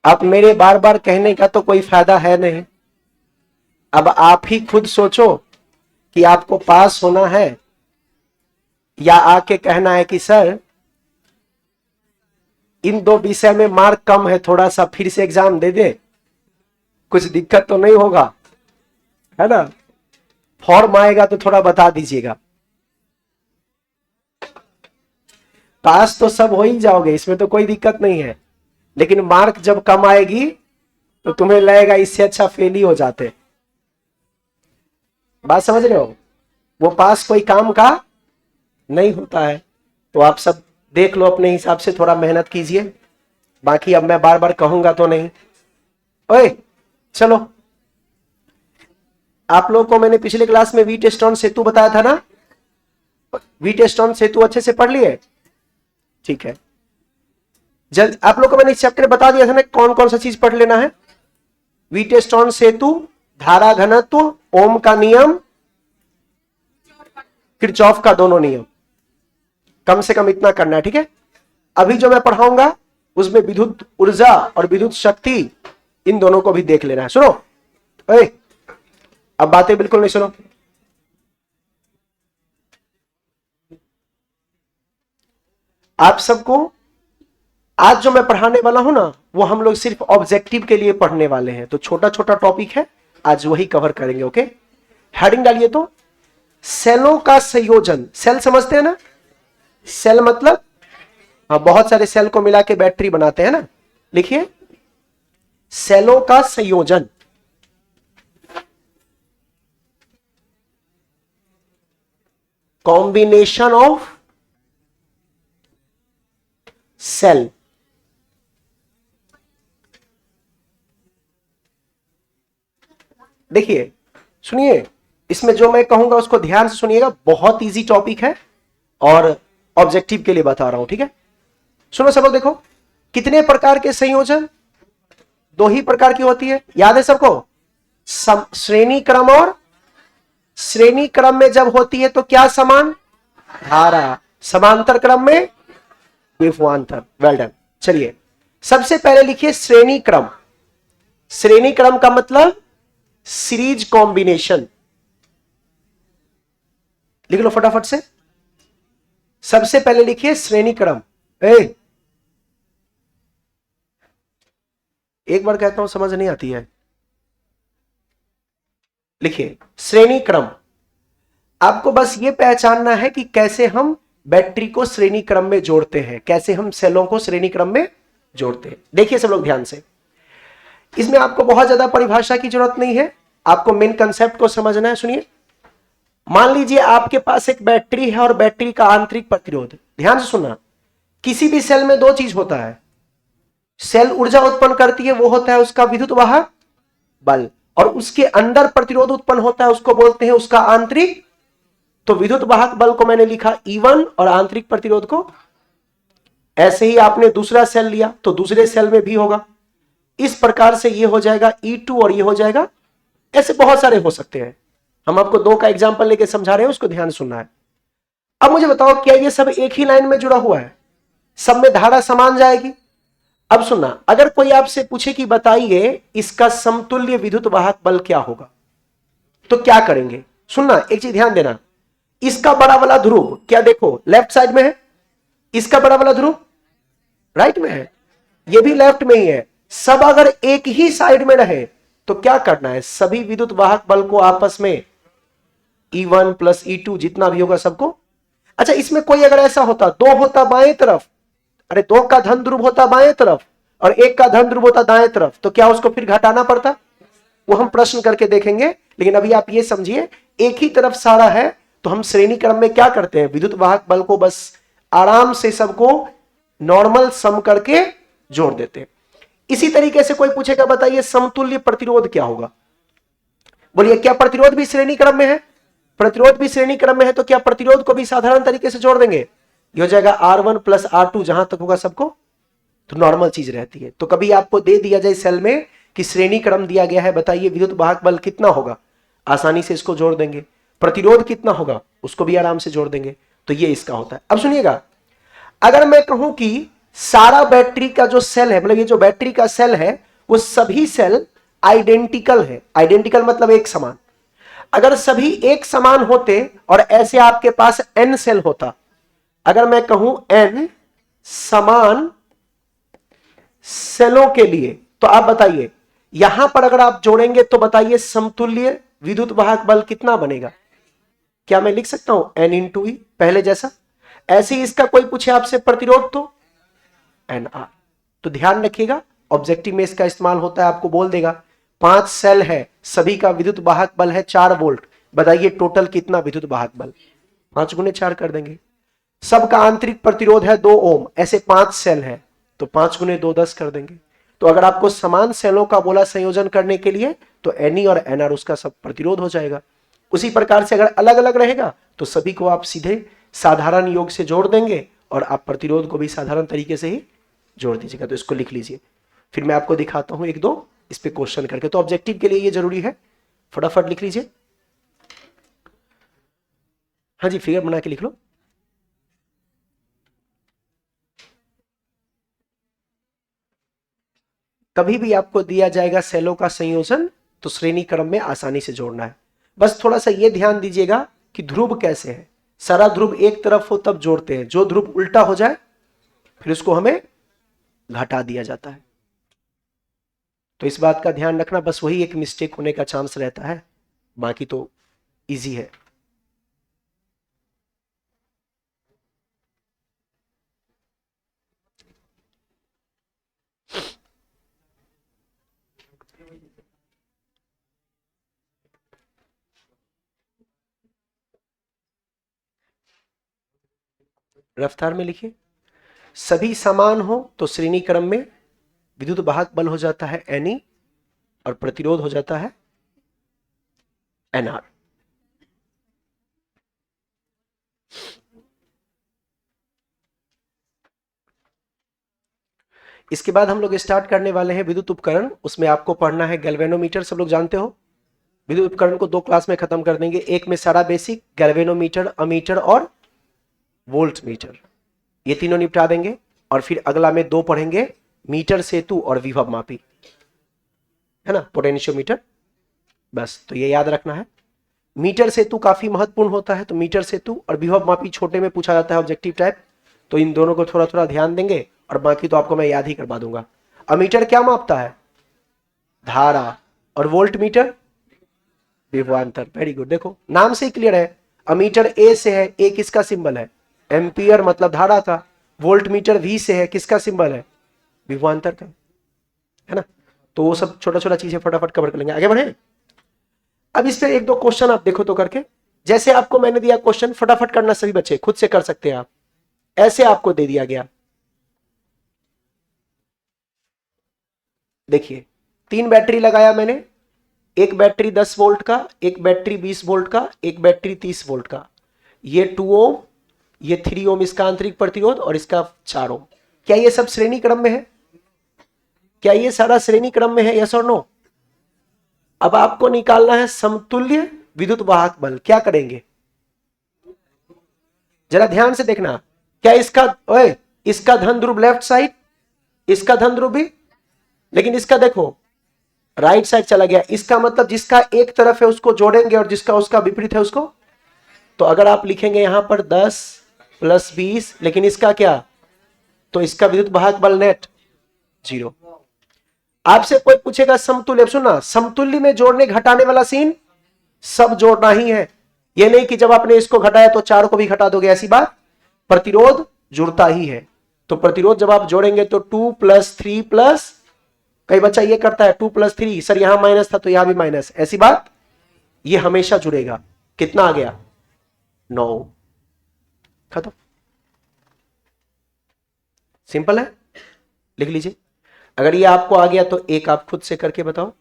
अब मेरे बार बार कहने का तो कोई फायदा है नहीं। अब आप ही खुद सोचो कि आपको पास होना है या आके कहना है कि सर इन दो विषय में मार्क कम है, थोड़ा सा फिर से एग्जाम दे दे, कुछ दिक्कत तो नहीं होगा, है ना? फॉर्म आएगा तो थोड़ा बता दीजिएगा। पास तो सब हो ही जाओगे, इसमें तो कोई दिक्कत नहीं है, लेकिन मार्क जब कम आएगी तो तुम्हें लगेगा इससे अच्छा फेल ही हो जाते। बात समझ रहे हो? वो पास कोई काम का नहीं होता है। तो आप सब देख लो अपने हिसाब से, थोड़ा मेहनत कीजिए। बाकी अब मैं बार बार कहूंगा तो नहीं। ओए चलो, आप लोगों को मैंने पिछले क्लास में वीटस्टोन सेतु बताया था ना? वीटस्टोन सेतु अच्छे से पढ़ लिए? ठीक है, जल्द आप लोगों को मैंने इस चैप्टर में बता दिया था ना कौन कौन सा चीज पढ़ लेना है। वीटस्टोन सेतु, धारा घनत्व, ओम का नियम, किरचॉफ का दोनों नियम, कम से कम इतना करना है, ठीक है? अभी जो मैं पढ़ाऊंगा उसमें विद्युत ऊर्जा और विद्युत शक्ति, इन दोनों को भी देख लेना है। सुनो, अब बातें बिल्कुल नहीं सुनो। आप सबको आज जो मैं पढ़ाने वाला हूं ना, वो हम लोग सिर्फ ऑब्जेक्टिव के लिए पढ़ने वाले हैं, तो छोटा छोटा टॉपिक है, आज वही कवर करेंगे। ओके, हेडिंग डालिए तो, सेलों का संयोजन। सेल समझते हैं ना? सेल मतलब, हाँ, बहुत सारे सेल को मिला के बैटरी बनाते हैं ना। लिखिए, सेलों का संयोजन। Combination of cell. देखिए, सुनिए, इसमें जो मैं कहूंगा उसको ध्यान से सुनिएगा, बहुत इजी टॉपिक है और ऑब्जेक्टिव के लिए बता रहा हूं, ठीक है? सुनो सब लोग, देखो, कितने प्रकार के संयोजन? दो ही प्रकार की होती है, याद है सबको? श्रेणी क्रम, और श्रेणी क्रम में जब होती है तो क्या समान? धारा। समांतर क्रम में विभवांतर। Well done. चलिए, सबसे पहले लिखिए श्रेणी क्रम। श्रेणी क्रम का मतलब सीरीज कॉम्बिनेशन। लिख लो फटाफट से। सबसे पहले लिखिए श्रेणी क्रम। एक बार कहता हूं, समझ नहीं आती है। लिखिए श्रेणी क्रम। आपको बस यह पहचानना है कि कैसे हम बैटरी को श्रेणी क्रम में जोड़ते हैं, कैसे हम सेलों को श्रेणी क्रम में जोड़ते हैं। देखिए सब लोग ध्यान से, इसमें आपको बहुत ज्यादा परिभाषा की जरूरत नहीं है, आपको मेन कंसेप्ट को समझना है। सुनिए, मान लीजिए आपके पास एक बैटरी है और बैटरी का आंतरिक प्रतिरोध। ध्यान से सुनना, किसी भी सेल में दो चीज होता है। सेल ऊर्जा उत्पन्न करती है, वो होता है उसका विद्युत वाहक बल, और उसके अंदर प्रतिरोध उत्पन्न होता है, उसको बोलते हैं उसका आंतरिक। तो विद्युत वाहक बल को मैंने लिखा E1 और आंतरिक प्रतिरोध को। ऐसे ही आपने दूसरा सेल लिया तो दूसरे सेल में भी होगा। इस प्रकार से ये हो जाएगा E2 और ये हो जाएगा, ऐसे बहुत सारे हो सकते हैं। हम आपको दो का एग्जांपल लेके समझा रहे हैं, उसको ध्यान सुनना है। अब मुझे बताओ, क्या ये सब एक ही लाइन में जुड़ा हुआ है? सब में धारा समान जाएगी? अब सुनना, अगर कोई आपसे पूछे कि बताइए इसका समतुल्य विद्युत वाहक बल क्या होगा, तो क्या करेंगे? सुनना, एक चीज ध्यान देना, इसका बड़ा वाला ध्रुव क्या देखो लेफ्ट साइड में है, इसका बड़ा वाला ध्रुव राइट में है, ये भी लेफ्ट में ही है। सब अगर एक ही साइड में रहे तो क्या करना है? सभी विद्युत वाहक बल को आपस में E1 प्लस E2 जितना भी होगा सबको। अच्छा, इसमें कोई अगर ऐसा होता, दो होता बाएं तरफ, अरे दो का धन ध्रुव होता बाएं तरफ और एक का धन ध्रुव होता दाएं तरफ, तो क्या उसको फिर घटाना पड़ता? वो हम प्रश्न करके देखेंगे, लेकिन अभी आप ये समझिए, एक ही तरफ सारा है तो हम श्रेणी क्रम में क्या करते हैं? विद्युत वाहक बल को बस आराम से सबको नॉर्मल सम करके जोड़ देते हैं। इसी तरीके से कोई पूछेगा, बताइए समतुल्य प्रतिरोध क्या होगा? बोलिए, क्या प्रतिरोध भी श्रेणी क्रम में है? प्रतिरोध भी श्रेणी क्रम में है, तो क्या प्रतिरोध को भी साधारण तरीके से जोड़ देंगे? ये हो जाएगा R1 प्लस R2, जहां तक होगा सबको तो नॉर्मल चीज रहती है। तो कभी आपको दे दिया जाए सेल में कि श्रेणी क्रम दिया गया है, बताइए विद्युत वाहक बल कितना होगा, आसानी से इसको जोड़ देंगे। प्रतिरोध कितना होगा, उसको भी आराम से जोड़ देंगे। तो ये इसका होता है। अब सुनिएगा, अगर मैं कहूं कि सारा बैटरी का जो सेल है, मतलब ये जो बैटरी का सेल है वो सभी सेल आइडेंटिकल है। आइडेंटिकल मतलब एक समान। अगर सभी एक समान होते और ऐसे आपके पास एन सेल होता, अगर मैं कहूं एन समान सेलों के लिए, तो आप बताइए यहां पर अगर आप जोड़ेंगे तो बताइए समतुल्य विद्युत वाहक बल कितना बनेगा? क्या मैं लिख सकता हूं एन इंटू ई, पहले जैसा? ऐसे ही इसका कोई पूछे आपसे प्रतिरोध तो एन आर। तो ध्यान रखिएगा, ऑब्जेक्टिव में इसका इस्तेमाल होता है, आपको बोल देगा 5 सेल है, सभी का विद्युत वाहक बल है 4 वोल्ट, बताइए टोटल कितना विद्युत वाहक बल? 5 गुने 4 कर देंगे। सबका आंतरिक प्रतिरोध है 2 ओम, ऐसे 5 सेल है तो 5 गुने 2 10 कर देंगे। तो अगर आपको समान सेलों का बोला संयोजन करने के लिए तो एनई और एनआर उसका सब प्रतिरोध हो जाएगा। उसी प्रकार से अगर अलग अलग रहेगा तो सभी को आप सीधे साधारण योग से जोड़ देंगे और आप प्रतिरोध को भी साधारण तरीके से ही जोड़ दीजिएगा। तो इसको लिख लीजिए, फिर मैं आपको दिखाता हूं एक दो इस पे क्वेश्चन करके। तो ऑब्जेक्टिव के लिए ये जरूरी है, फटाफट लिख लीजिए। हाँ जी, फिगर बना के लिख लो। कभी भी आपको दिया जाएगा सेलों का संयोजन तो श्रेणी क्रम में आसानी से जोड़ना है। बस थोड़ा सा यह ध्यान दीजिएगा कि ध्रुव कैसे है। सारा ध्रुव एक तरफ हो तब जोड़ते हैं, जो ध्रुव उल्टा हो जाए फिर उसको हमें घटा दिया जाता है। तो इस बात का ध्यान रखना, बस वही एक मिस्टेक होने का चांस रहता है, बाकी तो इजी है। रफ्तार में लिखिए। सभी समान हो तो श्रेणी क्रम में विद्युत वाहक बल हो जाता है एनई और प्रतिरोध हो जाता है एनआर। इसके बाद हम लोग स्टार्ट करने वाले हैं विद्युत उपकरण। उसमें आपको पढ़ना है गैल्वेनोमीटर, सब लोग जानते हो। विद्युत उपकरण को 2 क्लास में खत्म कर देंगे, एक में सारा बेसिक गैल्वेनोमीटर, अमीटर और वोल्ट मीटर, ये तीनों निपटा देंगे। और फिर अगला में 2 पढ़ेंगे, मीटर सेतु और विभव मापी, है ना, पोटेंशियोमीटर। बस तो ये याद रखना है। मीटर सेतु काफी महत्वपूर्ण होता है, तो मीटर सेतु और विभव मापी छोटे में पूछा जाता है ऑब्जेक्टिव टाइप, तो इन दोनों को थोड़ा थोड़ा ध्यान देंगे और बाकी तो आपको मैं याद ही करवा दूंगा। अमीटर क्या मापता है? धारा। और वोल्ट मीटर विभवांतर। वेरी गुड, देखो नाम से ही क्लियर है। अमीटर ए से है, ए किसका सिंबल है? एम्पियर मतलब धारा का। वोल्ट मीटर वी से है, किसका सिंबल है? विभवांतर का, है ना। तो वो सब छोटा छोटा चीजें फटाफट कवर कर लेंगे, आगे बढ़े। अब इस पे एक दो क्वेश्चन आप देखो तो करके, जैसे आपको मैंने दिया क्वेश्चन फटाफट करना, सभी बच्चे खुद से कर सकते हैं आप। ऐसे आपको दे दिया गया, देखिए 3 बैटरी लगाया मैंने, एक बैटरी 10 वोल्ट का, एक बैटरी 20 वोल्ट का, एक बैटरी 30 वोल्ट का। ये 2 ओम, ये 3 ओम इसका आंतरिक प्रतिरोध और इसका 4 ओम। क्या ये सब श्रेणी क्रम में है? क्या ये सारा श्रेणी क्रम में है? यस और नो? अब आपको निकालना है समतुल्य विद्युत वाहक बल। क्या करेंगे जरा ध्यान से देखना। क्या इसका, ओए, इसका धन ध्रुव लेफ्ट साइड, इसका धन ध्रुव भी, लेकिन इसका देखो राइट साइड चला गया। इसका मतलब जिसका एक तरफ है उसको जोड़ेंगे और जिसका उसका विपरीत है उसको। तो अगर आप लिखेंगे यहां पर 10 + 20, लेकिन इसका क्या, तो इसका विद्युत वाहक बल नेट 0। आपसे कोई पूछेगा समतुल्य, सुनना, समतुल्य में जोड़ने घटाने वाला सीन सब जोड़ना ही है। यह नहीं कि जब आपने इसको घटाया तो 4 को भी घटा दोगे, ऐसी बात। प्रतिरोध जुड़ता ही है, तो प्रतिरोध जब आप जोड़ेंगे तो 2 + 3 प्लस, कई बच्चा ये करता है 2 + 3, सर यहां माइनस था तो यहां भी माइनस, ऐसी बात। ये हमेशा जुड़ेगा। कितना आ गया? 9। खत्म, सिंपल है, लिख लीजिए। अगर ये आपको आ गया तो एक आप खुद से करके बताओ।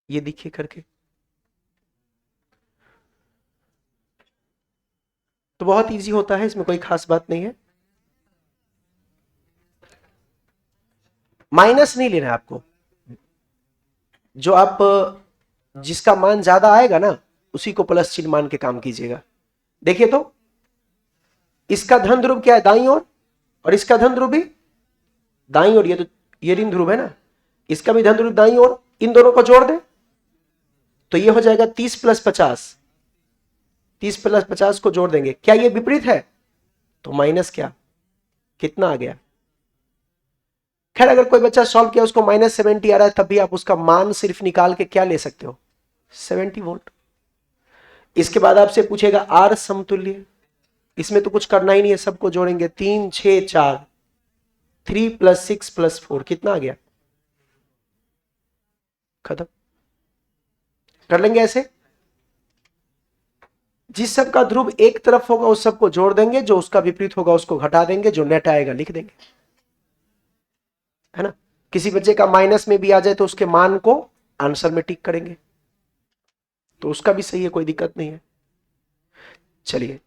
ये देखिए करके। तो बहुत इजी होता है, इसमें कोई खास बात नहीं है। माइनस नहीं लेना है आपको, जो आप जिसका मान ज्यादा आएगा ना उसी को प्लस चिन्ह मान के काम कीजिएगा। देखिए तो इसका धन ध्रुव क्या है, दाईं ओर, और इसका धन ध्रुव भी दाईं ओर, ये तो ये ऋण ध्रुव है ना, इसका भी धन ध्रुव दाईं ओर, इन दोनों को जोड़ दें तो ये हो जाएगा 30 प्लस 50, 30 प्लस 50 को जोड़ देंगे, क्या ये विपरीत है, तो माइनस क्या, कितना आ गया। खैर अगर कोई बच्चा सॉल्व किया उसको -70 आ रहा है, तब भी आप उसका मान सिर्फ निकाल के क्या ले सकते हो, 70 वोल्ट। इसके बाद आपसे पूछेगा आर समतुल्य, इसमें तो कुछ करना ही नहीं है, सबको जोड़ेंगे, 3 6 4, 3 + 6 + 4 कितना आ गया, खत्म। कर लेंगे ऐसे, जिस सब का ध्रुव एक तरफ होगा उस सबको जोड़ देंगे, जो उसका विपरीत होगा उसको घटा देंगे, जो नेट आएगा लिख देंगे, है ना। किसी बच्चे का माइनस में भी आ जाए तो उसके मान को आंसर में टिक करेंगे, तो उसका भी सही है, कोई दिक्कत नहीं है। चलिए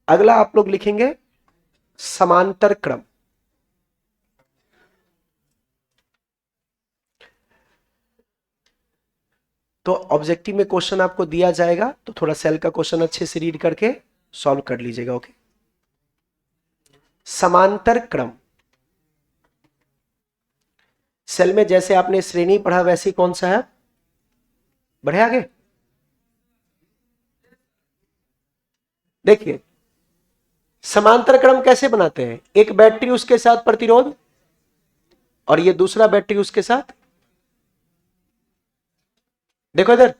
अगला आप लोग लिखेंगे समांतर क्रम। तो ऑब्जेक्टिव में क्वेश्चन आपको दिया जाएगा, तो थोड़ा सेल का क्वेश्चन अच्छे से रीड करके सॉल्व कर लीजिएगा। ओके, समांतर क्रम, सेल में जैसे आपने श्रेणी पढ़ा वैसे ही कौन सा है, बढ़े आगे। देखिए समांतर क्रम कैसे बनाते हैं, एक बैटरी उसके साथ प्रतिरोध और ये दूसरा बैटरी उसके साथ, देखो इधर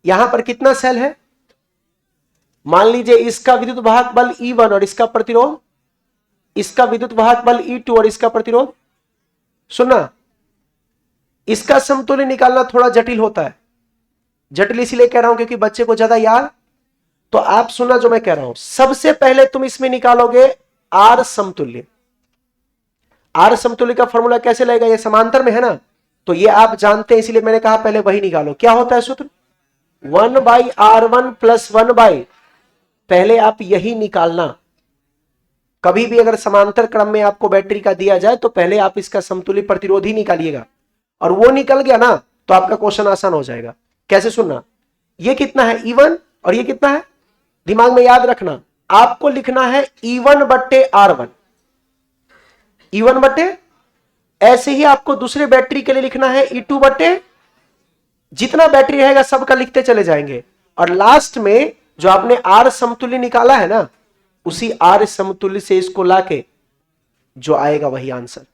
यहां पर कितना सेल है, मान लीजिए इसका विद्युत वाहक बल E1 और इसका प्रतिरोध, इसका विद्युत वाहक बल E2 और इसका प्रतिरोध। सुनना, इसका समतुल्य निकालना थोड़ा जटिल होता है, जटिल इसलिए कह रहा हूं क्योंकि बच्चे को ज्यादा याद, तो आप सुनना जो मैं कह रहा हूं, सबसे पहले तुम इसमें निकालोगे आर समतुल्य। आर समतुल्य का फॉर्मूला कैसे लगेगा, ये समांतर में है ना, तो ये आप जानते हैं इसलिए मैंने कहा पहले वही निकालो। क्या होता है सूत्र, 1/R1 + 1/, पहले आप यही निकालना। कभी भी अगर समांतर क्रम में आपको बैटरी का दिया जाए तो पहले आप इसका समतुल्य प्रतिरोध ही निकालिएगा, और वो निकल गया ना तो आपका क्वेश्चन आसान हो जाएगा। कैसे, सुनना, ये कितना है E1 और ये कितना है, दिमाग में याद रखना, आपको लिखना है E1/R1, E1/, ऐसे ही आपको दूसरे बैटरी के लिए लिखना है E2/, जितना बैटरी रहेगा सबका लिखते चले जाएंगे, और लास्ट में जो आपने आर समतुल्य निकाला है ना, उसी आर समतुल्य से इसको लाके जो आएगा वही आंसर।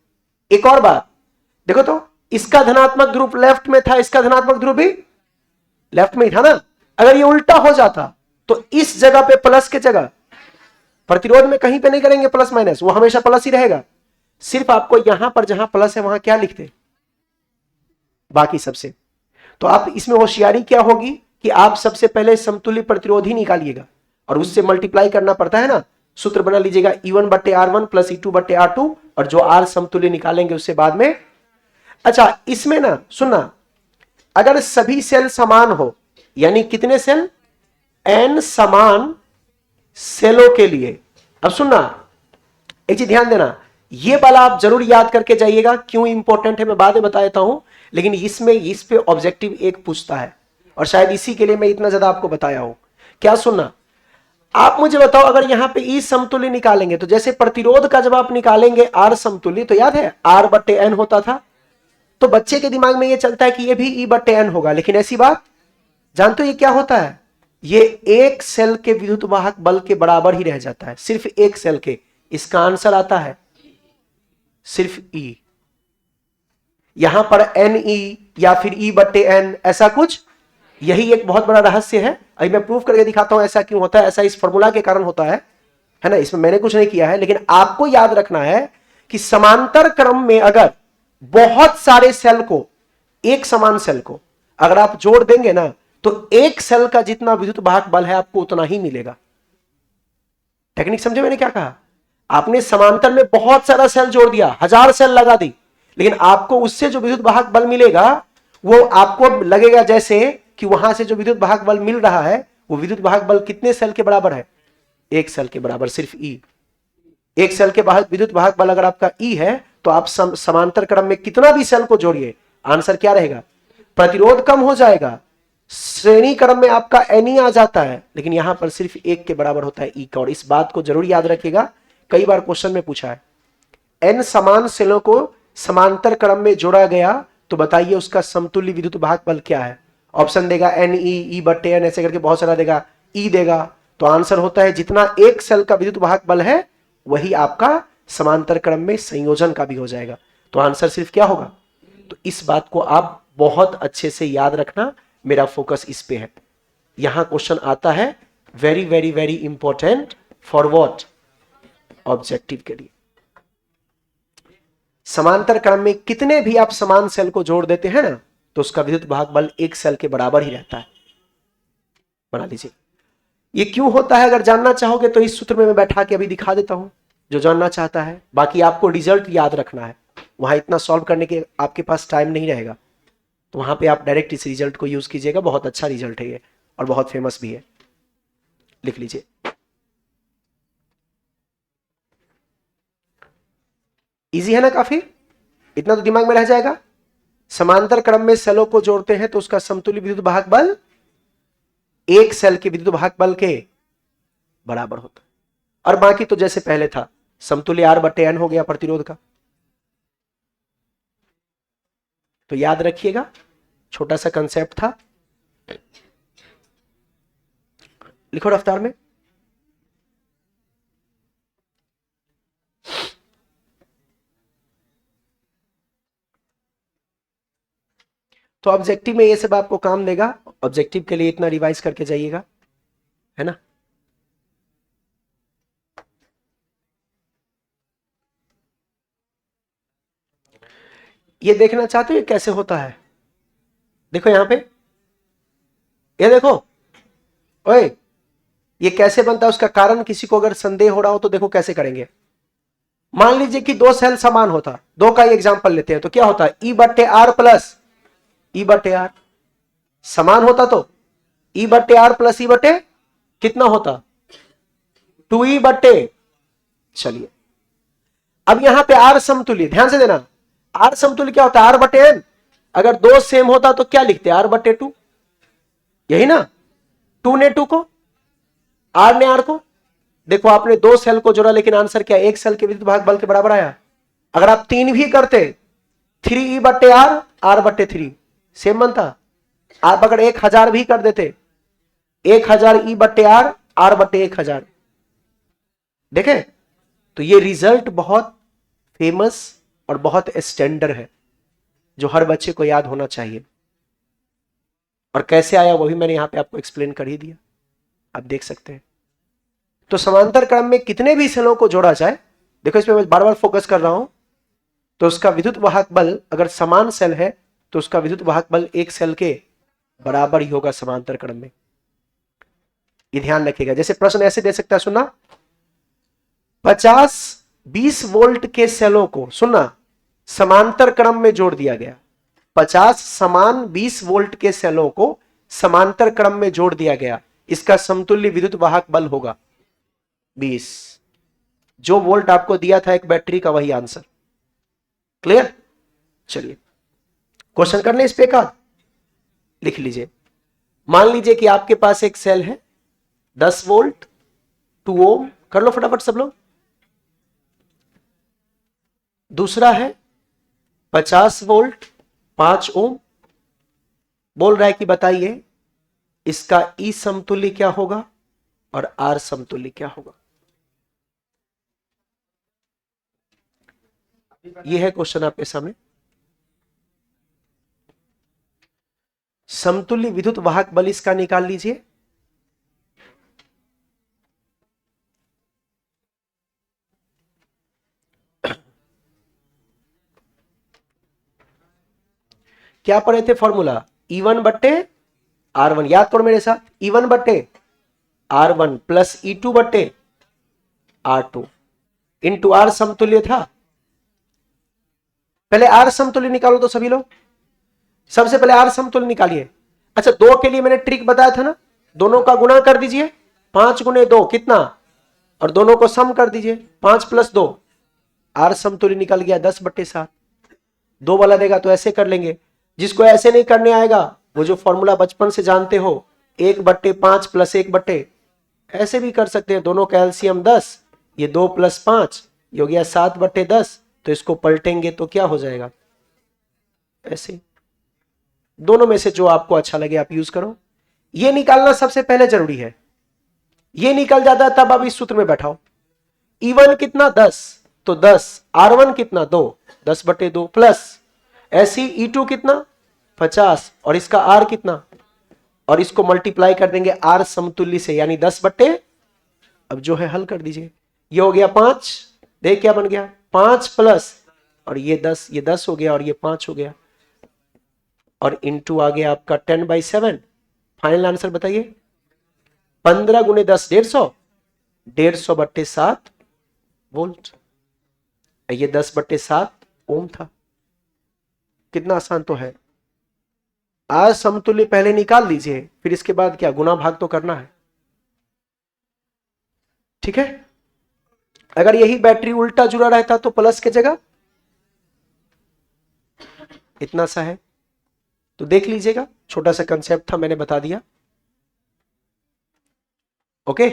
एक और बात देखो तो, इसका धनात्मक ध्रुव लेफ्ट में था, इसका धनात्मक ध्रुव भी लेफ्ट में ही था ना, अगर ये उल्टा हो जाता तो इस जगह पे प्लस के जगह, प्रतिरोध में कहीं पे नहीं करेंगे प्लस माइनस, वो हमेशा प्लस ही रहेगा, सिर्फ आपको यहां पर जहां प्लस है वहां क्या लिखते, बाकी सबसे। तो आप इसमें होशियारी क्या होगी कि आप सबसे पहले समतुल्य प्रतिरोध ही निकालिएगा, और उससे मल्टीप्लाई करना पड़ता है ना, सूत्र बना लीजिएगा E1/R1 + E2/R2, और जो आर समतुल्य निकालेंगे उससे बाद में। अच्छा, इसमें ना सुनना, अगर सभी सेल समान हो, यानी कितने सेल, n समान सेलों के लिए। अब सुनना, एक चीज ध्यान देना, ये वाला आप जरूर याद करके जाइएगा, क्यों इंपॉर्टेंट है मैं बाद में बता देता हूं, लेकिन इसमें इस पे ऑब्जेक्टिव एक पूछता है, और शायद इसी के लिए मैं इतना ज्यादा आपको बताया हूं। क्या, सुनना, आप मुझे बताओ, अगर यहां पे ई समतुल्य निकालेंगे तो जैसे प्रतिरोध का जब आप निकालेंगे आर समतुल्य, तो याद है R/N होता था, तो बच्चे के दिमाग में यह चलता है कि यह भी E/N होगा, लेकिन ऐसी बात, जानते हो ये क्या होता है, ये एक सेल के विद्युत वाहक बल के बराबर ही रह जाता है, सिर्फ एक सेल के। इसका आंसर आता है सिर्फ E, यहां पर NE या फिर E/N, ऐसा कुछ, यही एक बहुत बड़ा रहस्य है। अभी मैं प्रूफ करके दिखाता हूं ऐसा क्यों होता है, ऐसा इस फॉर्मूला के कारण होता है ना, इसमें मैंने कुछ नहीं किया है, लेकिन आपको याद रखना है कि समांतर क्रम में अगर बहुत सारे सेल को, एक समान सेल को अगर आप जोड़ देंगे ना, तो एक सेल का जितना विद्युत वाहक बल है आपको उतना ही मिलेगा। टेक्निक समझे मैंने क्या कहा, आपने समांतर में बहुत सारा सेल जोड़ दिया, 1000 सेल लगा दी, लेकिन आपको उससे जो विद्युत वाहक बल मिलेगा वो आपको लगेगा जैसे कि वहां से जो विद्युत वाहक बल मिल रहा है वो विद्युत वाहक बल कितने सेल के बराबर है? 1 सेल के बराबर, सिर्फ ई। 1 सेल के बाद विद्युत वाहक बल अगर आपका ई है तो आप समांतर क्रम में कितना भी सेल को जोड़िए, आंसर क्या रहेगा? प्रतिरोध कम हो जाएगा। श्रेणी क्रम में आपका एन आ जाता है, लेकिन यहां पर सिर्फ 1 के बराबर होता है ई का। और इस बात को जरूर याद रखिएगा, कई बार क्वेश्चन में पूछा है, एन समान सेलों को समांतर क्रम में जोड़ा गया तो बताइए उसका समतुल्य विद्युत वाहक बल क्या है? ऑप्शन देगा एन ई बट्टे एन, ऐसे करके बहुत सारा देगा, ई देगा। तो आंसर होता है जितना एक सेल का विद्युत वाहक बल है वही आपका समांतर क्रम में संयोजन का भी हो जाएगा। तो आंसर सिर्फ क्या होगा? तो इस बात को आप बहुत अच्छे से याद रखना, मेरा फोकस इस पे है। यहां क्वेश्चन आता है very very very important for what? Objective के लिए। समांतर क्रम में कितने भी आप समान सेल को जोड़ देते हैं ना तो उसका विद्युत वाहक बल 1 सेल के बराबर ही रहता है। बना लीजिए। ये क्यों होता है अगर जानना चाहोगे तो इस सूत्र में मैं बैठा के अभी दिखा देता हूं, जो जानना चाहता है। बाकी आपको रिजल्ट याद रखना है, वहां इतना सॉल्व करने के आपके पास टाइम नहीं रहेगा, तो वहां पे आप डायरेक्ट इस रिजल्ट को यूज कीजिएगा। बहुत अच्छा रिजल्ट है ये और बहुत फेमस भी है। लिख लीजिए। इजी है ना काफी? इतना तो दिमाग में रह जाएगा। समांतर क्रम में सेलों को जोड़ते हैं तो उसका समतुल्य विद्युत वाहक बल 1 सेल के विद्युत वाहक बल के बराबर होता है। और बाकी तो जैसे पहले था, समतुल्य R बटे N हो गया प्रतिरोध का। तो याद रखिएगा, छोटा सा कंसेप्ट था। लिखो रफ्तार में। तो ऑब्जेक्टिव में ये सब आपको काम देगा। ऑब्जेक्टिव के लिए इतना रिवाइज करके जाइएगा, है ना? ये देखना चाहते हो ये कैसे होता है? देखो यहां पे, ये देखो, ओए, ये कैसे बनता है उसका कारण किसी को अगर संदेह हो रहा हो तो देखो कैसे करेंगे। मान लीजिए कि 2 सेल समान होता, 2 का एग्जांपल लेते हैं, तो क्या होता है? ई बट्टे आर प्लस ई बट्टे आर। समान होता तो ई बट्टे आर प्लस ई बट्टे कितना होता? 2ई बट्टे। चलिए अब यहां पे आर समतुल्य, ध्यान से देना, आर समतुल्य क्या होता है? आर बटे एन। अगर 2 सेम होता तो क्या लिखते? आर बटे 2, यही ना? 2 ने 2 को, आर ने आर को। देखो आपने 2 सेल को जोड़ा, लेकिन आंसर क्या? 1 सेल के विद्युत वाहक बल के बराबर आया। अगर आप 3 भी करते, 3ई बट्टे आर, आर बट्टे 3, सेम बनता। आप अगर 1000 भी कर देते, 1000 ई बट्टे आर, आर बट्टे 1000। देखे? तो ये रिजल्ट बहुत फेमस और बहुत स्टैंडर्ड है, जो हर बच्चे को याद होना चाहिए। और कैसे आया वो भी मैंने यहां पे आपको एक्सप्लेन कर ही दिया, आप देख सकते हैं। तो समांतर क्रम में कितने भी सेलों को जोड़ा जाए, देखो इसमें मैं बार बार फोकस कर रहा हूं, तो उसका विद्युत वाहक बल अगर समान सेल है तो उसका विद्युत वाहक बल 1 सेल के बराबर ही होगा समांतर क्रम में। ये ध्यान रखिएगा। जैसे प्रश्न ऐसे दे सकता है, सुनना, 50-20 वोल्ट के सेलों को, सुनना, समांतर क्रम में जोड़ दिया गया। 50 समान 20 वोल्ट के सेलों को समांतर क्रम में जोड़ दिया गया, इसका समतुल्य विद्युत वाहक बल होगा 20। जो वोल्ट आपको दिया था एक बैटरी का, वही आंसर। क्लियर? चलिए क्वेश्चन करने इस पे का, लिख लीजिए। मान लीजिए कि आपके पास एक सेल है 10 वोल्ट 2 ओम, कर लो फटाफट सब लोग। दूसरा है 50 वोल्ट 5 ओम। बोल रहा है कि बताइए इसका ई समतुल्य क्या होगा और आर समतुल्य क्या होगा। यह है क्वेश्चन आपके सामने। समतुल्य विद्युत वाहक बल इसका निकाल लीजिए। क्या पढ़े थे फॉर्मूला? E1 बट्टे R1, याद करो मेरे साथ, E1 बट्टे R1 प्लस E2 बट्टे R2 इंटू R समतुल्य था। पहले R समतुल्य निकालो तो सभी लोग, सबसे पहले R समतुल्य निकालिए। अच्छा, 2 के लिए मैंने ट्रिक बताया था ना, दोनों का गुणा कर दीजिए, 5 गुने 2 कितना, और दोनों को सम कर दीजिए, 5 + 2, आर समतुल्य निकल गया 10/7। 2 वाला देगा तो ऐसे कर लेंगे। जिसको ऐसे नहीं करने आएगा वो जो फॉर्मूला बचपन से जानते हो 1/5 + 1/, ऐसे भी कर सकते हैं। दोनों का एलसीएम 10, ये 2 + 5 ये हो गया 7/10। तो इसको पलटेंगे तो क्या हो जाएगा, ऐसे। दोनों में से जो आपको अच्छा लगे आप यूज करो। ये निकालना सबसे पहले जरूरी है। ये निकल जाता है तब आप इस सूत्र में बैठाओ। E1 कितना 10, तो 10, R1 कितना 2, 10/2 प्लस ऐसी E2 कितना 50, और इसका R कितना, और इसको मल्टीप्लाई कर देंगे R समतुल्य से यानी 10/, अब जो है हल कर दीजिए। ये हो गया 5, देख क्या बन गया 5 प्लस, और ये 10, ये 10 हो गया और ये 5 हो गया, और इनटू आ गया आपका 10/7। फाइनल आंसर बताइए, 15 गुने 10 150, 150/7 वोल्ट। ये 10/7 ओम था। कितना आसान तो है। आज समतुल्य पहले निकाल लीजिए, फिर इसके बाद क्या गुना भाग तो करना है, ठीक है। अगर यही बैटरी उल्टा जुड़ा रहता तो प्लस के जगह इतना सा है, तो देख लीजिएगा, छोटा सा कंसेप्ट था, मैंने बता दिया। ओके।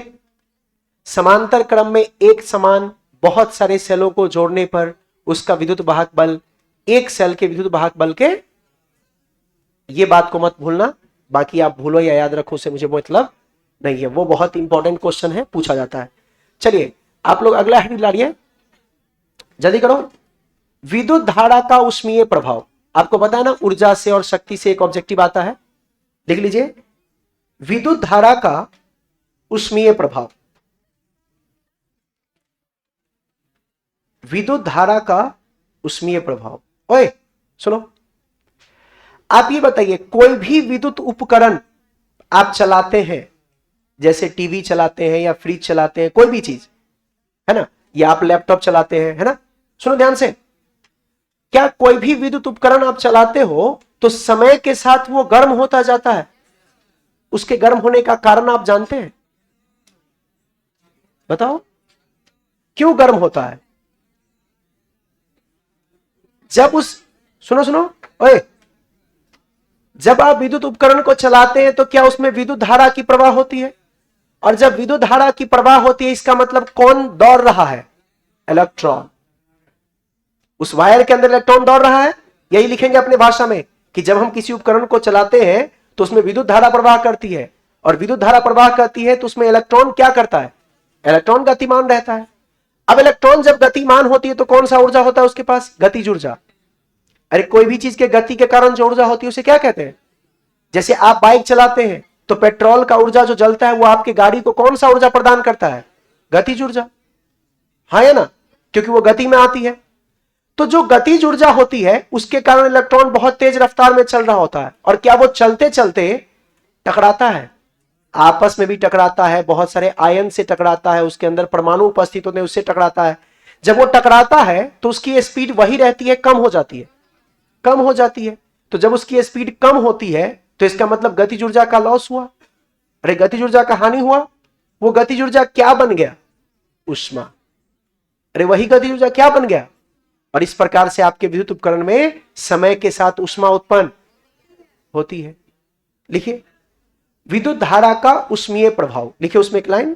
समांतर क्रम में एक समान बहुत सारे सेलों को जोड़ने पर उसका विद्युत वाहक बल एक सेल के विद्युत वाहक बल के, ये बात को मत भूलना, बाकी आप भूलो या याद रखो उसे मुझे मतलब नहीं है, वो बहुत इंपॉर्टेंट क्वेश्चन है, पूछा जाता है। चलिए आप लोग अगला हेडिंग लाइए, जल्दी करो। विद्युत धारा का ऊष्मीय प्रभाव। आपको पता है ना, ऊर्जा से और शक्ति से एक ऑब्जेक्टिव आता है, लिख लीजिए विद्युत धारा का ऊष्मीय प्रभाव। विद्युत धारा का ऊष्मीय प्रभाव। ओए सुनो, आप ये बताइए, कोई भी विद्युत उपकरण आप चलाते हैं, जैसे टीवी चलाते हैं या फ्रिज चलाते हैं, कोई भी चीज है ना, या आप लैपटॉप चलाते हैं, है ना, सुनो ध्यान से, क्या कोई भी विद्युत उपकरण आप चलाते हो तो समय के साथ वो गर्म होता जाता है? उसके गर्म होने का कारण आप जानते हैं? बताओ क्यों गर्म होता है? जब उस, सुनो सुनो, ओए, जब आप विद्युत उपकरण को चलाते हैं तो क्या उसमें विद्युत धारा की प्रवाह होती है, और जब विद्युत धारा की प्रवाह होती है इसका मतलब कौन दौड़ रहा है? इलेक्ट्रॉन। उस वायर के अंदर इलेक्ट्रॉन दौड़ रहा है। यही लिखेंगे अपने भाषा में कि जब हम किसी उपकरण को चलाते हैं तो उसमें विद्युत धारा प्रवाह करती है, और विद्युत धारा प्रवाह करती है तो उसमें इलेक्ट्रॉन क्या करता है? इलेक्ट्रॉन गतिमान रहता है। अब इलेक्ट्रॉन जब गतिमान होती है तो कौन सा ऊर्जा होता है उसके पास? गतिज ऊर्जा। अरे कोई भी चीज के गति के कारण जो ऊर्जा होती है उसे क्या कहते हैं? जैसे आप बाइक चलाते हैं तो पेट्रोल का ऊर्जा जो जलता है वो आपके गाड़ी को कौन सा ऊर्जा प्रदान करता है? गतिज ऊर्जा, हाँ या ना, क्योंकि वो गति में आती है। तो जो गतिज ऊर्जा होती है उसके कारण इलेक्ट्रॉन बहुत तेज रफ्तार में चल रहा होता है, और क्या वो चलते चलते टकराता है? आपस में भी टकराता है, बहुत सारे आयन से टकराता है, उसके अंदर परमाणु उपस्थित होते हैं उससे टकराता है। जब वो टकराता है तो उसकी स्पीड वही रहती है, कम हो जाती है, कम हो जाती है। तो जब उसकी स्पीड कम होती है तो इसका मतलब गतिज ऊर्जा का लॉस हुआ। अरे गतिज ऊर्जा का हानि हुआ। वो गतिज ऊर्जा क्या बन गया? ऊष्मा। अरे वही गतिज ऊर्जा क्या बन गया? और इस प्रकार से आपके विद्युत उपकरण में समय के साथ ऊष्मा उत्पन्न होती है। लिखिए विद्युत धारा का ऊष्मीय प्रभाव, लिखिए उसमें एक लाइन,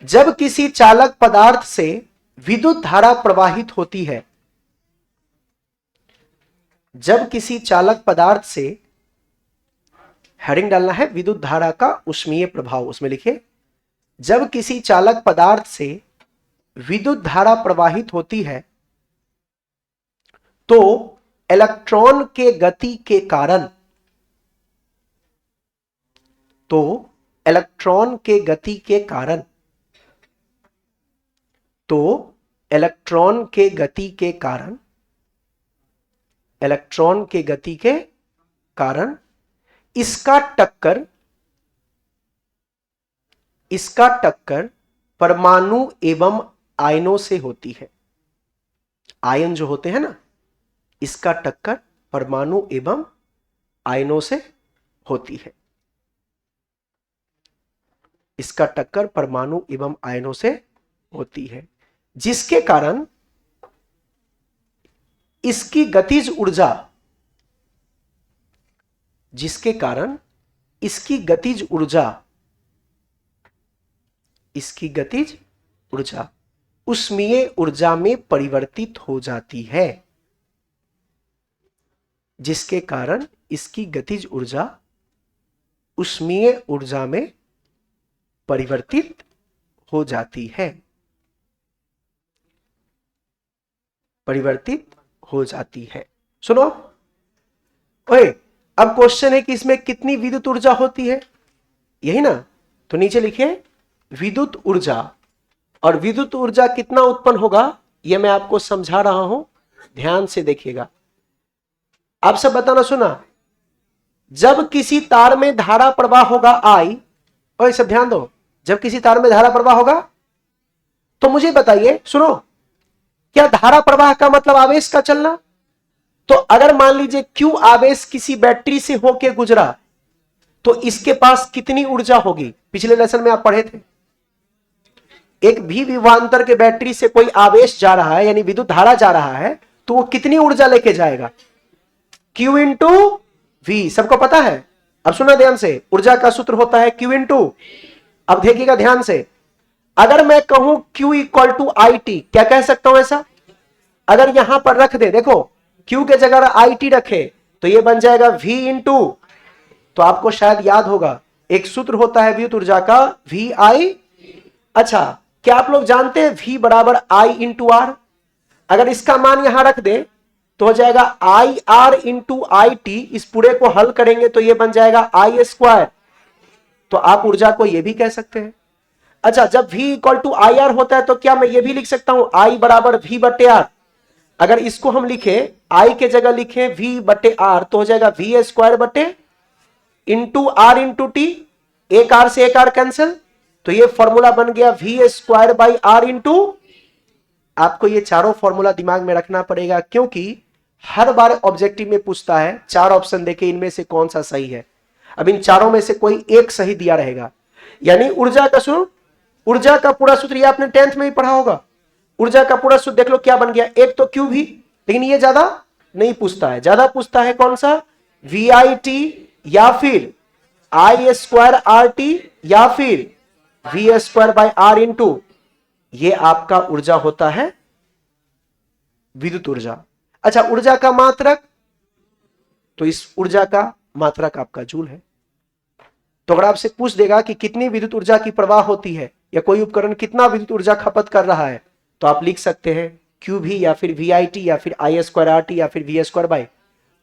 जब किसी चालक पदार्थ से विद्युत धारा प्रवाहित होती है, जब किसी चालक पदार्थ से, हेडिंग डालना है विद्युत धारा का ऊष्मीय प्रभाव, उसमें लिखिए जब किसी चालक पदार्थ से विद्युत धारा प्रवाहित होती है तो इलेक्ट्रॉन के गति के कारण, तो इलेक्ट्रॉन के गति के कारण, तो इलेक्ट्रॉन के गति के कारण, इलेक्ट्रॉन के गति के कारण इसका टक्कर, इसका टक्कर परमाणु एवं आयनों से होती है। आयन जो होते हैं ना, इसका टक्कर परमाणु एवं आयनों से होती है। इसका टक्कर परमाणु एवं आयनों से होती है, जिसके कारण इसकी गतिज ऊर्जा जिसके कारण इसकी गतिज ऊर्जा उष्मीय ऊर्जा में परिवर्तित हो जाती है, जिसके कारण इसकी गतिज ऊर्जा उष्मीय ऊर्जा में परिवर्तित हो जाती है, सुनो। ओए, अब क्वेश्चन है कि इसमें कितनी विद्युत ऊर्जा होती है, यही ना, तो नीचे लिखिए विद्युत ऊर्जा, और विद्युत ऊर्जा कितना उत्पन्न होगा यह मैं आपको समझा रहा हूं, ध्यान से देखिएगा। आप सब बताना, सुना, जब किसी तार में धारा प्रवाह होगा आई, और सब ध्यान दो, जब किसी तार में धारा प्रवाह होगा तो मुझे बताइए, सुनो, क्या धारा प्रवाह का मतलब आवेश का चलना? तो अगर मान लीजिए Q आवेश किसी बैटरी से होकर गुजरा तो इसके पास कितनी ऊर्जा होगी? पिछले लेसन में आप पढ़े थे, एक भी विभवांतर के बैटरी से कोई आवेश जा रहा है, यानी विद्युत धारा जा रहा है, तो वो कितनी ऊर्जा लेके जाएगा? Q इंटू V, सबको पता है। अब सुना ध्यान से, ऊर्जा का सूत्र होता है Q इंटू, अब देखिएगा ध्यान से, अगर मैं कहूं Q equal to I T, क्या कह सकता हूं ऐसा? अगर यहां पर रख दे, देखो Q के जगह आई टी रखे तो ये बन जाएगा V इंटू, तो आपको शायद याद होगा एक सूत्र होता है विद्युत ऊर्जा का, वी आई। अच्छा, क्या आप लोग जानते हैं V बराबर I इंटू आर? अगर इसका मान यहां रख दे तो हो जाएगा I R into I T, इस पूरे को हल करेंगे तो ये बन जाएगा आई स्क्वायर, तो आप ऊर्जा को ये भी कह सकते हैं। अच्छा, जब V equal to I R होता है तो क्या मैं ये भी लिख सकता हूं I बराबर V बटे आर? अगर इसको हम लिखे, I के जगह लिखे V बटे आर, तो हो जाएगा V स्क्वायर बटे इंटू आर इंटू टी, एक आर से एक आर कैंसिल, तो ये फॉर्मूला बन गया V square by R into. आपको ये चारों फॉर्मूला दिमाग में रखना पड़ेगा, क्योंकि हर बार ऑब्जेक्टिव में पूछता है, चार ऑप्शन देके इनमें से कौन सा सही है। अब इन चारों में से कोई एक सही दिया रहेगा, यानी ऊर्जा का सूत्र, ऊर्जा का पूरा सूत्र ये आपने 10th में ही पढ़ा होगा। ऊर्जा का पूरा सूत्र देख लो क्या बन गया, एक तो क्यू भी, लेकिन ये ज्यादा नहीं पूछता है, ज्यादा पूछता है कौन सा, वी आई टी या फिर आई स्क्वायर आर टी या फिर V square by R into, ये आपका ऊर्जा होता है विद्युत ऊर्जा। अच्छा, ऊर्जा का मात्रक, तो इस ऊर्जा का मात्रक आपका जूल है। तो अगर आपसे पूछ देगा कि कितनी विद्युत ऊर्जा की प्रवाह होती है या कोई उपकरण कितना विद्युत ऊर्जा खपत कर रहा है, तो आप लिख सकते हैं क्यू भी या फिर वी आई टी या फिर आई स्क्वायर आर टी या फिर वी स्क्वायर बाई,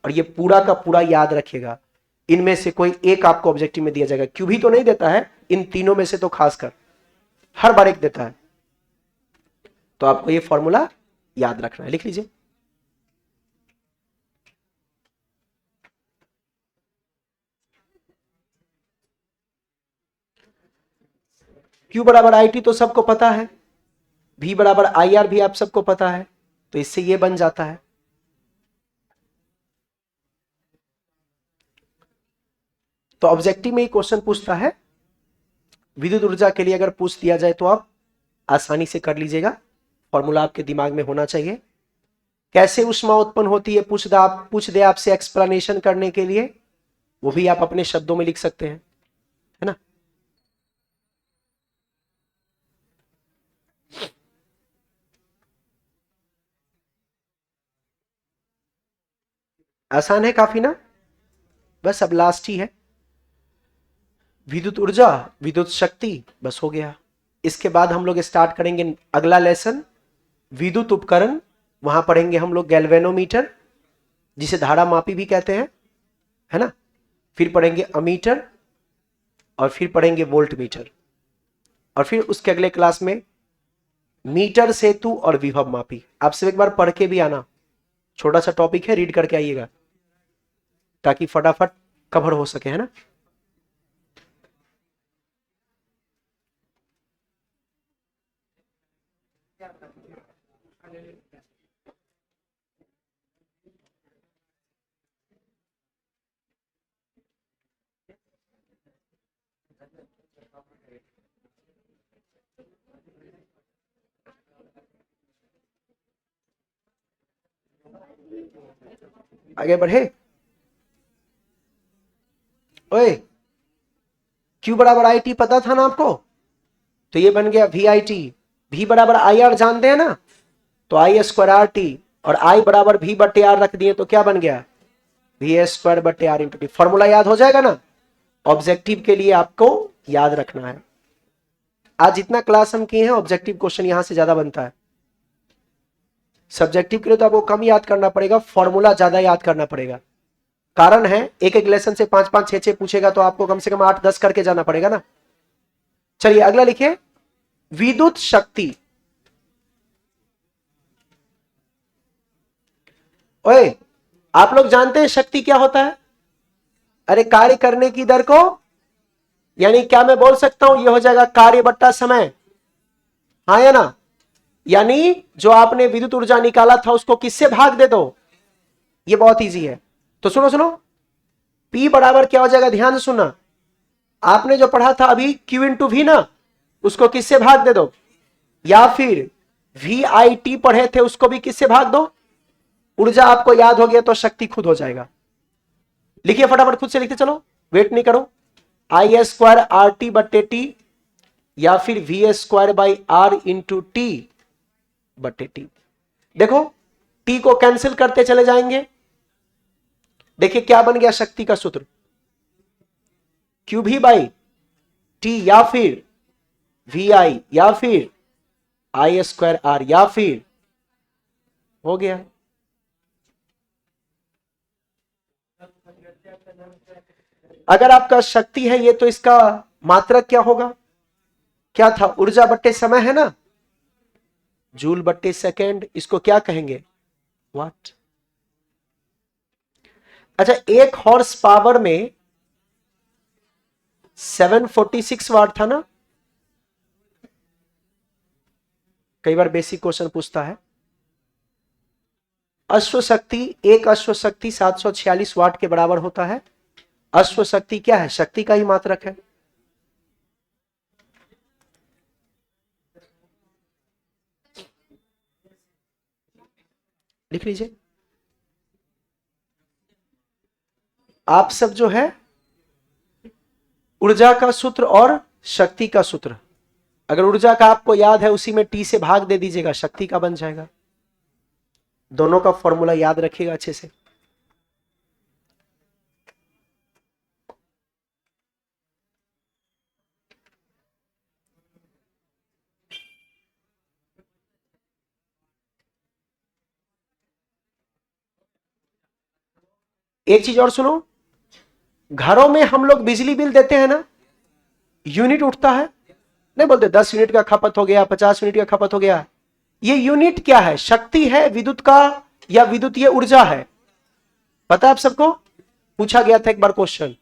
और ये पूरा का पूरा याद रखिएगा, इनमें से कोई एक आपको ऑब्जेक्टिव में दिया जाएगा। क्यू भी तो नहीं देता है, इन तीनों में से तो खासकर हर बार एक देता है, तो आपको ये फॉर्मूला याद रखना है, लिख लीजिए। Q बराबर आई टी तो सबको पता है, V बराबर आई आर भी आप सबको पता है, तो इससे ये बन जाता है। तो ऑब्जेक्टिव में ही क्वेश्चन पूछता है, विद्युत ऊर्जा के लिए अगर पूछ दिया जाए तो आप आसानी से कर लीजिएगा, फॉर्मूला आपके दिमाग में होना चाहिए। कैसे ऊष्मा उत्पन्न होती है पूछ दे आपसे एक्सप्लेनेशन करने के लिए, वो भी आप अपने शब्दों में लिख सकते हैं, है ना। आसान है काफी ना, बस अब लास्ट ही है, विद्युत ऊर्जा, विद्युत शक्ति, बस हो गया। इसके बाद हम लोग स्टार्ट करेंगे अगला लेसन, विद्युत उपकरण, वहां पढ़ेंगे हम लोग गैल्वेनोमीटर, जिसे धारा मापी भी कहते हैं, है ना। फिर पढ़ेंगे अमीटर, और फिर पढ़ेंगे वोल्ट मीटर, और फिर उसके अगले क्लास में मीटर सेतु और विभव मापी। आप सब एक बार पढ़ के भी आना, छोटा सा टॉपिक है, रीड करके आइएगा ताकि फटाफट कवर हो सके, है ना। आगे बढ़े। ओए, Q बराबर आई टी पता था ना आपको, तो ये बन गया वी आई टी। V बराबर आई आर जानते हैं ना, तो आई स्क्वायर आर टी, और I बराबर V बट्टे आर रख दिए तो क्या बन गया, वी एस स्क्वायर बट्टे आर इंटू टी। फॉर्मूला याद हो जाएगा ना। ऑब्जेक्टिव के लिए आपको याद रखना है। आज जितना क्लास हम किए हैं ऑब्जेक्टिव क्वेश्चन यहां से ज्यादा बनता है। सब्जेक्टिव के लिए तो आपको कम याद करना पड़ेगा, फॉर्मूला ज्यादा याद करना पड़ेगा। कारण है एक एक लेसन से 5-5 6-6 पूछेगा तो आपको कम से कम 8-10 करके जाना पड़ेगा ना। चलिए अगला लिखिए, विद्युत शक्ति। ओए, आप लोग जानते हैं शक्ति क्या होता है? अरे कार्य करने की दर को, यानी क्या मैं बोल सकता हूं, ये हो जाएगा कार्य बट्टा समय, हाँ या ना। यानी जो आपने विद्युत ऊर्जा निकाला था उसको किससे भाग दे दो, ये बहुत इजी है। तो सुनो सुनो, P बराबर क्या हो जाएगा, ध्यान से सुनना। आपने जो पढ़ा था अभी Q इंटू वी ना, उसको किससे भाग दे दो, या फिर VIT पढ़े थे उसको भी किससे भाग दो। ऊर्जा आपको याद हो गया तो शक्ति खुद हो जाएगा। लिखिए फटाफट, खुद से लिखते चलो, वेट नहीं करो। I S square R T बट्टे टी, या फिर V S square by R into T बट्टे टी। देखो टी को कैंसिल करते चले जाएंगे। देखिए क्या बन गया शक्ति का सूत्र, क्यू भी बाई टी, या फिर वी आई, या फिर आई स्क्वायर आर, या फिर हो गया। अगर आपका शक्ति है ये तो इसका मात्रक क्या होगा, क्या था, ऊर्जा बट्टे समय है ना, जूल बट्टे सेकेंड, इसको क्या कहेंगे, वाट। अच्छा, एक हॉर्स पावर में 746 वाट था ना। कई बार बेसिक क्वेश्चन पूछता है। अश्व शक्ति, एक अश्व शक्ति 746 वाट के बराबर होता है। अश्व शक्ति क्या है, शक्ति का ही मात्रक है। लिख लीजिए। आप सब जो है ऊर्जा का सूत्र और शक्ति का सूत्र, अगर ऊर्जा का आपको याद है उसी में टी से भाग दे दीजिएगा, शक्ति का बन जाएगा। दोनों का फॉर्मूला याद रखिएगा अच्छे से। एक चीज और सुनो, घरों में हम लोग बिजली बिल देते हैं ना, यूनिट उठता है, नहीं बोलते 10 यूनिट का खपत हो गया, 50 यूनिट का खपत हो गया। ये यूनिट क्या है, शक्ति है विद्युत का या विद्युतीय ऊर्जा है, पता है आप सबको, पूछा गया था एक बार क्वेश्चन।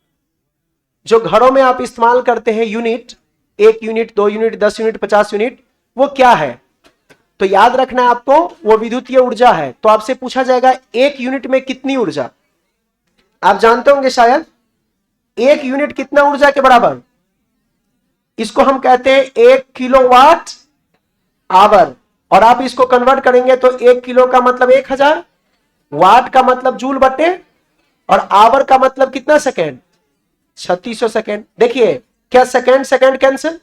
जो घरों में आप इस्तेमाल करते हैं unit, 1 unit, 2 unit, 10 unit, 50 unit, वो क्या है, तो याद रखना है आपको, वो विद्युतीय ऊर्जा है। तो आपसे पूछा जाएगा 1 यूनिट में कितनी ऊर्जा, आप जानते होंगे शायद 1 यूनिट कितना ऊर्जा के बराबर, इसको हम कहते हैं 1 किलोवाट आवर। और आप इसको कन्वर्ट करेंगे तो 1 किलो का मतलब 1000, वाट का मतलब जूल बटे, और आवर का मतलब कितना सेकेंड, 3600 सेकेंड। देखिए क्या सेकेंड सेकेंड कैंसिल,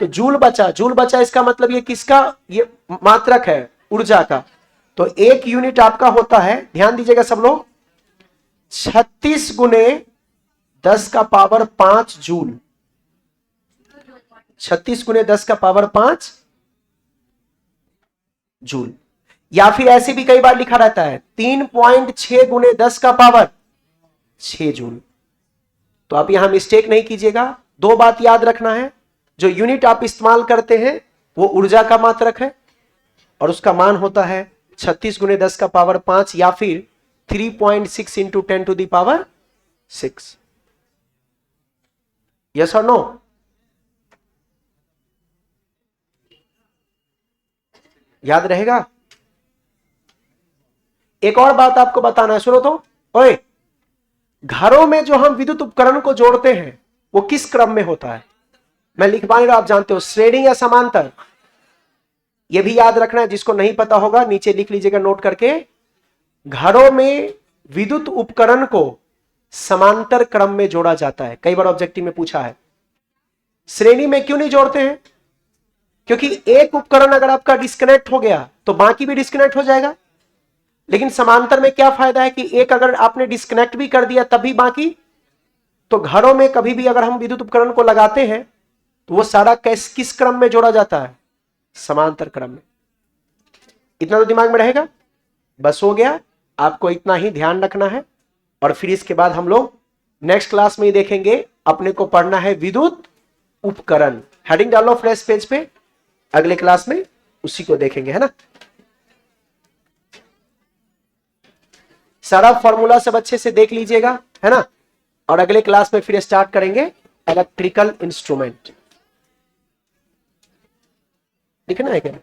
तो जूल बचा, जूल बचा, इसका मतलब ये किसका, ये मात्रक है ऊर्जा का। तो 1 यूनिट आपका होता है, ध्यान दीजिएगा सब लोग, 36 गुने 10 का पावर 5 जूल। 36 गुने 10 का पावर 5 जूल। या फिर ऐसे भी कई बार लिखा रहता है 3.6 गुने 10 का पावर 6 जूल। तो आप यहां मिस्टेक नहीं कीजिएगा, 2 बात याद रखना है, जो यूनिट आप इस्तेमाल करते हैं वो ऊर्जा का मात्रक है और उसका मान होता है 36 गुने 10 का पावर 5, या फिर 3.6 into 10 to the power 6। Yes और नो? याद रहेगा? एक और बात आपको बताना है, सुनो तो। ओए, घरों में जो हम विद्युत उपकरण को जोड़ते हैं वो किस क्रम में होता है, मैं लिखवा नहीं रहा, आप जानते हो, श्रेणी या समांतर। ये भी याद रखना है, जिसको नहीं पता होगा नीचे लिख लीजिएगा नोट करके, घरों में विद्युत उपकरण को समांतर क्रम में जोड़ा जाता है। कई बार ऑब्जेक्टिव में पूछा है। श्रेणी में क्यों नहीं जोड़ते हैं? क्योंकि एक उपकरण अगर आपका डिस्कनेक्ट हो गया तो बाकी भी डिस्कनेक्ट हो जाएगा। लेकिन समांतर में क्या फायदा है कि एक अगर आपने डिस्कनेक्ट भी कर दिया तभी बाकी। तो घरों में कभी भी अगर हम विद्युत उपकरण को लगाते हैं तो वो सारा किस क्रम में जोड़ा जाता है? समांतर क्रम में। इतना तो दिमाग में रहेगा। बस हो गया, आपको इतना ही ध्यान रखना है। और फिर इसके बाद हम लोग नेक्स्ट क्लास में ही देखेंगे। अपने को पढ़ना है विद्युत उपकरण। हेडिंग डालो फ्रेश पेज पे, अगले क्लास में उसी को देखेंगे, है ना। सारा फॉर्मूला सब अच्छे से देख लीजिएगा, है ना। और अगले क्लास में फिर स्टार्ट करेंगे इलेक्ट्रिकल इंस्ट्रूमेंट। लिखना है क्या?